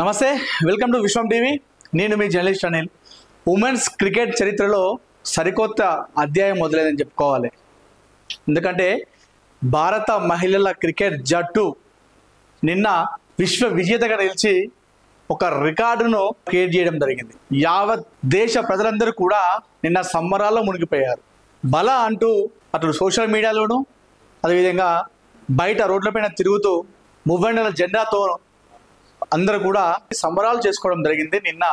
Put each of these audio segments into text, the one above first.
నమస్తే, welcome to Vishwam TV. నేను మీ journalist Anil. Women's cricket చరిత్రలో సరికొత్త అధ్యాయం మొదలైందని చెప్పుకోవాలి. ఎందుకంటే భారత మహిళల క్రికెట్ జట్టు నిన్న విశ్వ విజేతగా నిలిచి ఒక రికార్డును క్రియేట్ చేయడం జరిగింది. యావత్ దేశ ప్రజలందరూ కూడా నిన్న సంబరాల్లో మునిగిపోయారు. బల అంటూ అటు సోషల్ మీడియాలోనూ అదేవిధంగా బయట రోడ్లపైన తిరుగుతూ మువ్వన్నెల జెండాతో అందరూ కూడా సంబరాలు చేసుకోవడం జరిగింది. నిన్న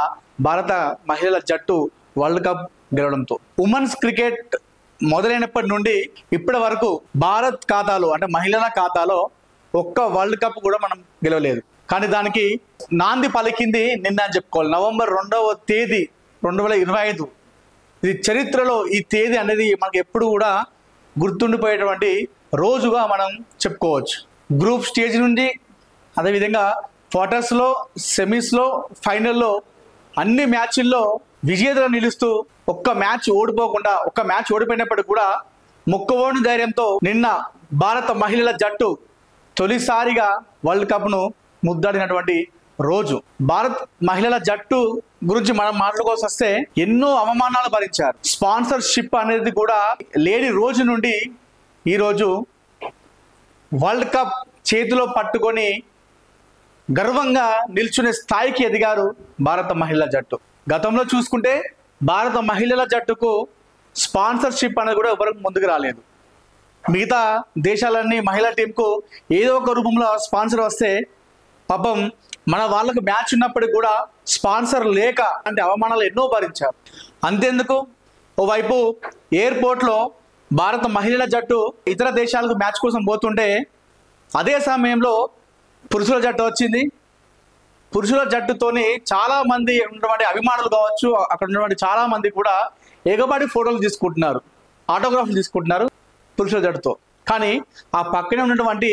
భారత మహిళల జట్టు వరల్డ్ కప్ గెలవడంతో ఉమెన్స్ క్రికెట్ మొదలైనప్పటి నుండి ఇప్పటి వరకు భారత్ ఖాతాలో అంటే మహిళల ఖాతాలో ఒక్క వరల్డ్ కప్ కూడా మనం గెలవలేదు. కానీ దానికి నాంది పలికింది నిన్న అని చెప్పుకోవాలి. నవంబర్ 2వ తేదీ 2025. ఇది చరిత్రలో ఈ తేదీ అనేది మనకు ఎప్పుడు కూడా గుర్తుండిపోయేటువంటి రోజుగా మనం చెప్పుకోవచ్చు. గ్రూప్ స్టేజ్ నుండి అదేవిధంగా క్వార్టర్స్లో, సెమీస్లో, ఫైనల్లో అన్ని మ్యాచ్ల్లో విజేతగా నిలుస్తూ ఒక్క మ్యాచ్ ఓడిపోకుండా, ఒక్క మ్యాచ్ ఓడిపోయినప్పటికీ కూడా మొక్కవోని ధైర్యంతో నిన్న భారత మహిళల జట్టు తొలిసారిగా వరల్డ్ కప్ను ముద్దాడినటువంటి రోజు. భారత్ మహిళల జట్టు గురించి మనం మాట్లాడుకోవాల్సి వస్తే ఎన్నో అవమానాలు భరించారు. స్పాన్సర్షిప్ అనేది కూడా లేని రోజు నుండి ఈరోజు వరల్డ్ కప్ చేతిలో పట్టుకొని గర్వంగా నిల్చునే స్థాయికి ఎదిగారు భారత మహిళల జట్టు. గతంలో చూసుకుంటే భారత మహిళల జట్టుకు స్పాన్సర్షిప్ అనేది కూడా ఎవరికి ముందుకు రాలేదు. మిగతా దేశాలన్నీ మహిళా టీంకు ఏదో ఒక రూపంలో స్పాన్సర్ వస్తే పాపం మన వాళ్ళకు మ్యాచ్ ఉన్నప్పటికీ కూడా స్పాన్సర్ లేక అంటే అవమానాలు ఎన్నో భరించారు. అంతేందుకు ఓవైపు ఎయిర్పోర్ట్లో భారత మహిళల జట్టు ఇతర దేశాలకు మ్యాచ్ కోసం పోతుంటే అదే సమయంలో పురుషుల జట్టు వచ్చింది. పురుషుల జట్టుతోని చాలా మంది ఉన్నటువంటి అభిమానులు కావచ్చు, అక్కడ ఉన్నటువంటి చాలా మంది కూడా ఎగబడి ఫోటోలు తీసుకుంటున్నారు, ఆటోగ్రాఫ్లు తీసుకుంటున్నారు పురుషుల జట్టుతో. కానీ ఆ పక్కనే ఉన్నటువంటి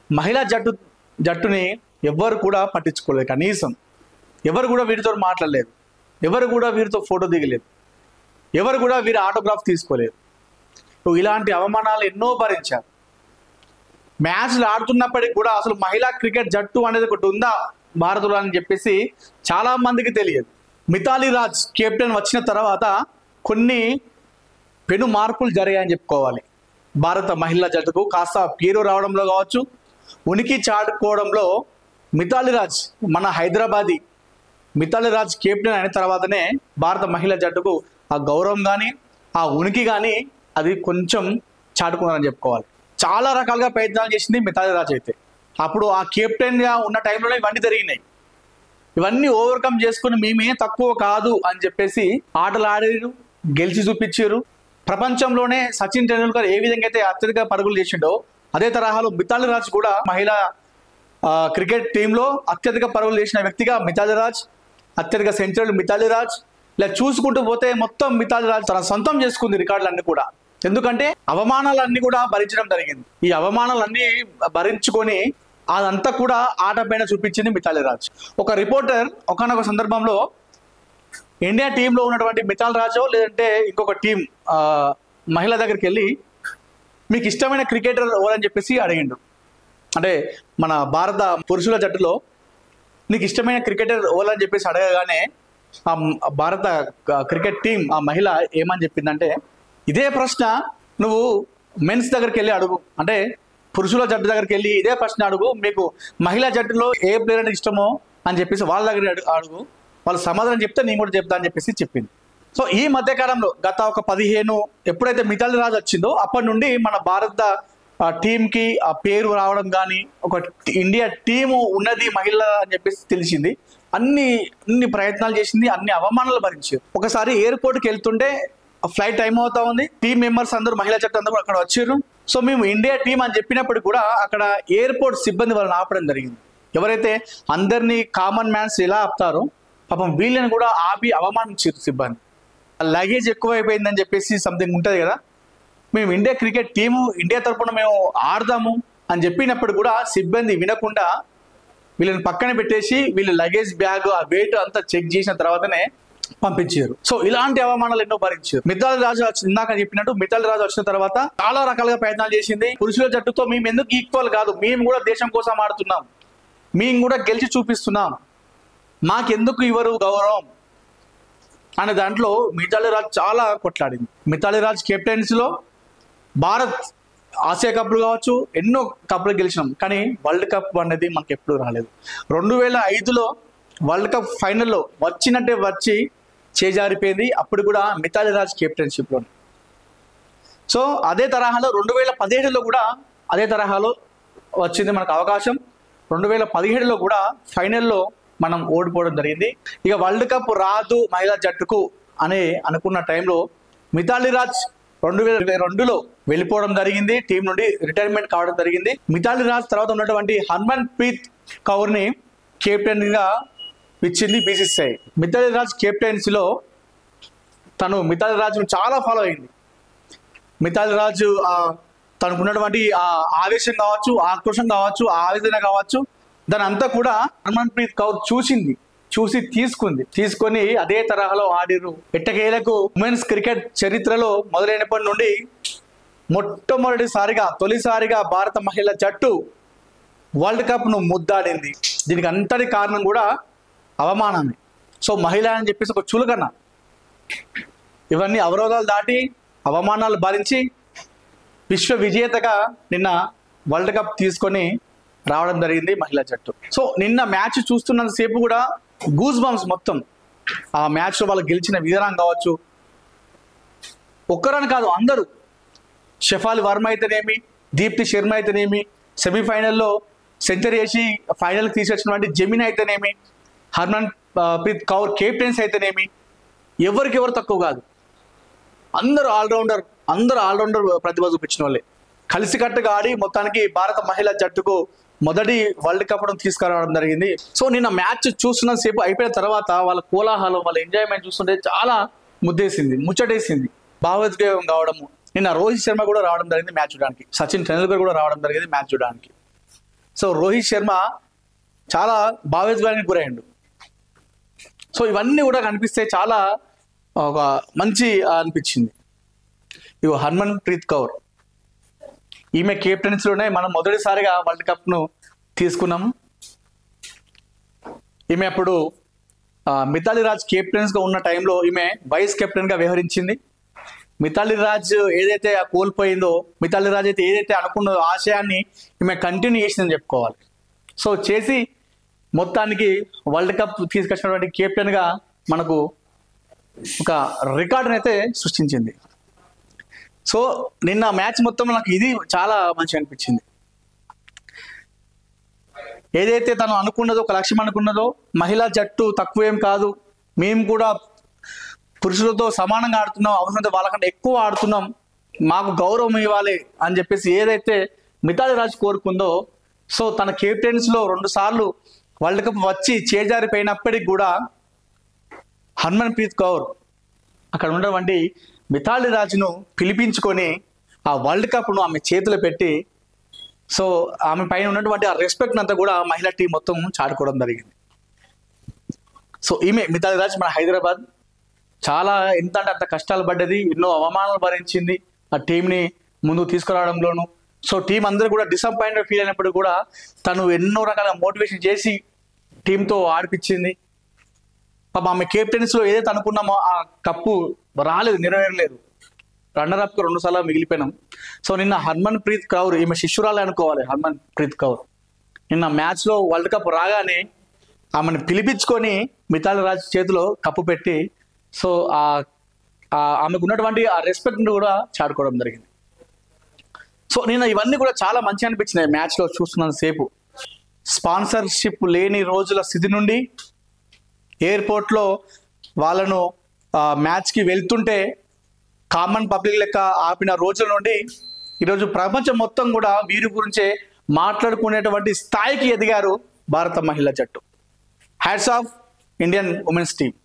మహిళా జట్టుని ఎవరు కూడా పట్టించుకోలేదు. కనీసం ఎవరు కూడా వీరితో మాట్లాడలేదు, ఎవరు కూడా వీరితో ఫోటో దిగలేదు, ఎవరు కూడా వీరి ఆటోగ్రాఫ్ తీసుకోలేదు. ఇలాంటి అవమానాలు ఎన్నో భరించారు. మ్యాచ్లు ఆడుతున్నప్పటికీ కూడా అసలు మహిళా క్రికెట్ జట్టు అనేది ఒకటి ఉందా భారత్లో అని చెప్పేసి చాలా మందికి తెలియదు. మిథాలీ రాజ్ కెప్టెన్ వచ్చిన తర్వాత కొన్ని పెను మార్పులు జరిగాయని చెప్పుకోవాలి. భారత మహిళా జట్టుకు కాస్త పేరు రావడంలో కావచ్చు, ఉనికి చాటుకోవడంలో మిథాలీ రాజ్ మన హైదరాబాదీ మిథాలీ రాజ్ కెప్టెన్ అయిన తర్వాతనే భారత మహిళా జట్టుకు ఆ గౌరవం కానీ ఆ ఉనికి కానీ అది కొంచెం చాటుకున్నారని చెప్పుకోవాలి. చాలా రకాలుగా ప్రయత్నాలు చేసింది మిథాలీ రాజ్. అయితే అప్పుడు ఆ కెప్టెన్గా ఉన్న టైంలోనే ఇవన్నీ జరిగినాయి. ఇవన్నీ ఓవర్కమ్ చేసుకుని మేమే తక్కువ కాదు అని చెప్పేసి ఆటలు ఆడారు, గెలిచి చూపించారు. ప్రపంచంలోనే సచిన్ టెండూల్కర్ ఏ విధంగా అయితే అత్యధిక పరుగులు చేసిండో అదే తరహాలో మిథాలీ రాజ్ కూడా మహిళా క్రికెట్ టీంలో అత్యధిక పరుగులు చేసిన వ్యక్తిగా మిథాలీ రాజ్, అత్యధిక సెంచరీలు మిథాలీ రాజ్. ఇలా చూసుకుంటూ పోతే మొత్తం మిథాలీ రాజ్ తన సొంతం చేసుకుంది రికార్డులన్నీ కూడా. ఎందుకంటే అవమానాలన్నీ కూడా భరించడం జరిగింది. ఈ అవమానాలన్నీ భరించుకొని అదంతా కూడా ఆట పైన చూపించింది మిథాలీ రాజ్. ఒక రిపోర్టర్ ఒకనొక సందర్భంలో ఇండియా టీంలో ఉన్నటువంటి మిథాలీ రాజో లేదంటే ఇంకొక టీం మహిళ దగ్గరికి వెళ్ళి మీకు ఇష్టమైన క్రికెటర్ ఎవరని చెప్పేసి అడిగిండు. అంటే మన భారత పురుషుల జట్టులో నీకు ఇష్టమైన క్రికెటర్ ఎవరని చెప్పేసి అడగగానే ఆ భారత క్రికెట్ టీం ఆ మహిళ ఏమని చెప్పిందంటే, ఇదే ప్రశ్న నువ్వు మెన్స్ దగ్గరికి వెళ్ళి అడుగు, అంటే పురుషుల జట్టు దగ్గరికి వెళ్ళి ఇదే ప్రశ్న అడుగు, మీకు మహిళా జట్టులో ఏ ప్లేయర్ అంటే ఇష్టమో అని చెప్పేసి వాళ్ళ దగ్గర అడుగు, వాళ్ళు సమాధానం చెప్తే నేను కూడా చెప్తా అని చెప్పేసి చెప్పింది. సో ఈ మధ్యకాలంలో గత ఒక 15 ఎప్పుడైతే మిథాలీ రాజ్ వచ్చిందో అప్పటి నుండి మన భారత టీంకి ఆ పేరు రావడం కానీ ఒక ఇండియా టీము ఉన్నది మహిళ అని చెప్పేసి తెలిసింది. అన్ని ప్రయత్నాలు చేసింది, అన్ని అవమానాలు భరించారు. ఒకసారి ఎయిర్పోర్ట్కి వెళ్తుంటే ఫ్లైట్ టైం అవుతా ఉంది, టీం మెంబర్స్ అందరూ మహిళా జట్టు అందరూ అక్కడ వచ్చారు. సో మేము ఇండియా టీం అని చెప్పినప్పుడు కూడా అక్కడ ఎయిర్పోర్ట్ సిబ్బంది వాళ్ళని ఆపడం జరిగింది. ఎవరైతే అందరినీ కామన్ మ్యాన్స్ ఎలా ఆపుతారో పాపం వీళ్ళని కూడా ఆపి అవమానించారు సిబ్బంది. లగేజ్ ఎక్కువైపోయిందని చెప్పేసి సంథింగ్ ఉంటుంది కదా, మేము ఇండియా క్రికెట్ టీము ఇండియా తరఫున మేము ఆడదాము అని చెప్పినప్పుడు కూడా సిబ్బంది వినకుండా వీళ్ళని పక్కన పెట్టేసి వీళ్ళ లగేజ్ బ్యాగ్ ఆ వెయిట్ అంతా చెక్ చేసిన తర్వాతనే పంపించారు. సో ఇలాంటి అవమానాలు ఎన్నో భరించారు. మిథాలీ రాజ్ ఇందాక చెప్పినట్టు మిథాలీ రాజ్ వచ్చిన తర్వాత చాలా రకాలుగా ప్రయత్నాలు చేసింది. పురుషుల జట్టుతో మేము ఎందుకు ఈక్వల్ కాదు, మేము కూడా దేశం కోసం ఆడుతున్నాం, మేము కూడా గెలిచి చూపిస్తున్నాం, మాకెందుకు ఇవ్వరు గౌరవం అనే దాంట్లో మిథాలీ రాజ్ చాలా కొట్లాడింది. మిథాలీ రాజ్ కెప్టెన్సీలో భారత్ ఆసియా కప్లు కావచ్చు, ఎన్నో కప్లు గెలిచినాం, కానీ వరల్డ్ కప్ అనేది మనకు ఎప్పుడు రాలేదు. 2005లో వరల్డ్ కప్ ఫైనల్లో వచ్చినట్టే వచ్చి చేజారిపోయింది, అప్పుడు కూడా మిథాలీ రాజ్ కెప్టెన్షిప్లో. సో అదే తరహాలో 2017లో కూడా అదే తరహాలో వచ్చింది మనకు అవకాశం. 2017లో కూడా ఫైనల్లో మనం ఓడిపోవడం జరిగింది. ఇక వరల్డ్ కప్ రాదు మహిళా జట్టుకు అని అనుకున్న టైంలో మిథాలీ రాజ్ 2022లో వెళ్ళిపోవడం జరిగింది, టీం నుండి రిటైర్మెంట్ కావడం జరిగింది. మిథాలీ రాజ్ తర్వాత ఉన్నటువంటి హర్మన్ ప్రీత్ కౌర్ని కెప్టెన్గా ఇచ్చింది బీసీసీఐ. మిథాలీ రాజ్ కెప్టెన్సీలో తను మిథాలీ రాజ్ను చాలా ఫాలో అయింది. మిథాలీ రాజు తనకున్నటువంటి ఆవేశం కావచ్చు, ఆక్రోషం కావచ్చు, ఆవేదన కావచ్చు, దాని అంతా కూడా హర్మన్ ప్రీత్ కౌర్ చూసి తీసుకొని అదే తరహాలో ఆడిరు. ఎట్టకేలకు ఉమెన్స్ క్రికెట్ చరిత్రలో మొదలైనప్పటి నుండి తొలిసారిగా భారత మహిళా జట్టు వరల్డ్ కప్ను ముద్దాడింది. దీనికి అంతటి కారణం కూడా అవమానమే. సో మహిళ అని చెప్పేసి ఒక చులకన, ఇవన్నీ అవరోధాలు దాటి అవమానాలు భరించి విశ్వ విజేతగా నిన్న వరల్డ్ కప్ తీసుకొని రావడం జరిగింది మహిళా జట్టు. సో నిన్న మ్యాచ్ చూస్తున్నంతసేపు కూడా గూస్ బంప్స్ మొత్తం. ఆ మ్యాచ్లో వాళ్ళు గెలిచిన విధానం కావచ్చు, ఒక్కరని కాదు అందరూ, షెఫాలి వర్మ అయితేనేమి, దీప్తి శర్మ అయితేనేమి, సెమీఫైనల్లో సెంచరీ వేసి ఫైనల్కి తీసుకొచ్చినటువంటి జెమిన్ అయితేనేమి, హర్మన్ ప్రీత్ కౌర్ కెప్టెన్స్ అయితేనేమి, ఎవరికెవరు తక్కువ కాదు. అందరూ ఆల్రౌండర్ ప్రతిభ చూపించిన వాళ్ళే కలిసికట్టుగా ఆడి మొత్తానికి భారత మహిళా జట్టుకు మొదటి వరల్డ్ కప్ తీసుకురావడం జరిగింది. సో నిన్న మ్యాచ్ చూస్తున్న సేపు అయిపోయిన తర్వాత వాళ్ళ కోలాహలం, వాళ్ళ ఎంజాయ్మెంట్ చూస్తుంటే చాలా ముచ్చటేసింది, భావోద్వేగం కావడము. నిన్న రోహిత్ శర్మ కూడా రావడం జరిగింది మ్యాచ్ చూడడానికి, సచిన్ టెండూల్కర్ కూడా రావడం జరిగింది మ్యాచ్ చూడడానికి. సో రోహిత్ శర్మ చాలా భావోద్వేగానికి గురయ్యాడు. సో ఇవన్నీ కూడా కనిపిస్తే చాలా ఒక మంచి అనిపించింది. ఇగో హర్మన్ ప్రీత్ కౌర్, ఈమె కెప్టెన్సీలోనే మనం మొదటిసారిగా వరల్డ్ కప్ను తీసుకున్నాము. ఈమె అప్పుడు మిథాలీ రాజ్ కెప్టెన్స్గా ఉన్న టైంలో ఈమె వైస్ కెప్టెన్గా వ్యవహరించింది. మిథాలీ రాజ్ ఏదైతే కోల్పోయిందో, మిథాలీ రాజ్ అయితే ఏదైతే అనుకున్నదో ఆశయాన్ని ఈమె కంటిన్యూ చేసిందని చెప్పుకోవాలి. సో చేసి మొత్తానికి వరల్డ్ కప్ తీసుకొచ్చినటువంటి కెప్టెన్గా మనకు ఒక రికార్డుని అయితే సృష్టించింది. సో నిన్న మ్యాచ్ మొత్తంలో నాకు ఇది చాలా మంచిగా అనిపించింది. ఏదైతే తను అనుకున్నదో, ఒక లక్ష్యం అనుకున్నదో, మహిళా జట్టు తక్కువేం కాదు, మేము కూడా పురుషులతో సమానంగా ఆడుతున్నాం, అవసరమైతే వాళ్ళకంటే ఎక్కువ ఆడుతున్నాం, మాకు గౌరవం ఇవ్వాలి అని చెప్పేసి ఏదైతే మిథాలీ రాజ్ కోరుకుందో, సో తన కెప్టెన్స్లో 2 సార్లు వరల్డ్ కప్ వచ్చి చేజారిపోయినప్పటికి కూడా హర్మన్ ప్రీత్ కౌర్ అక్కడ ఉన్నటువంటి మిథాలీ రాజ్ను పిలిపించుకొని ఆ వరల్డ్ కప్ను ఆమె చేతులు పెట్టి, సో ఆమె పైన ఉన్నటువంటి ఆ రెస్పెక్ట్ అంతా కూడా మహిళా టీం మొత్తం చాటుకోవడం జరిగింది. సో ఈమె మిథాలీ రాజ్ మన హైదరాబాద్ చాలా ఎంత అంటే అంత కష్టాలు పడ్డది, ఎన్నో అవమానాలు భరించింది ఆ టీంని ముందుకు తీసుకురావడంలోనూ. సో టీం అందరూ కూడా డిసప్పాయింటెడ్ ఫీల్ అయినప్పుడు కూడా తను ఎన్నో రకాల మోటివేషన్ చేసి టీంతో ఆడిపించింది. పాప ఆమె కెప్టెన్స్లో ఏదైతే అనుకున్నామో ఆ కప్పు రాలేదు, నెరవేరలేదు, రన్నర్అప్కి 2 సార్లు మిగిలిపోయినాం. సో నిన్న హర్మన్ ప్రీత్ కౌర్, ఈమె శిష్యురాలే అనుకోవాలి హర్మన్ ప్రీత్ కౌర్, నిన్న మ్యాచ్లో వరల్డ్ కప్ రాగానే ఆమెను పిలిపించుకొని మిథాలీ రాజ్ చేతిలో కప్పు పెట్టి, సో ఆమెకు ఉన్నటువంటి ఆ రెస్పెక్ట్ని కూడా చాటుకోవడం జరిగింది. సో నిన్న ఇవన్నీ కూడా చాలా మంచిగా అనిపించినాయి మ్యాచ్లో చూస్తున్నంత సేపు. స్పాన్సర్షిప్ లేని రోజుల స్థితి నుండి ఎయిర్పోర్ట్లో వాళ్ళను మ్యాచ్కి వెళ్తుంటే కామన్ పబ్లిక్ లెక్క ఆపిన రోజుల నుండి ఈరోజు ప్రపంచం మొత్తం కూడా వీరి గురించే మాట్లాడుకునేటువంటి స్థాయికి ఎదిగారు భారత మహిళా జట్టు. Hats off Indian women's team.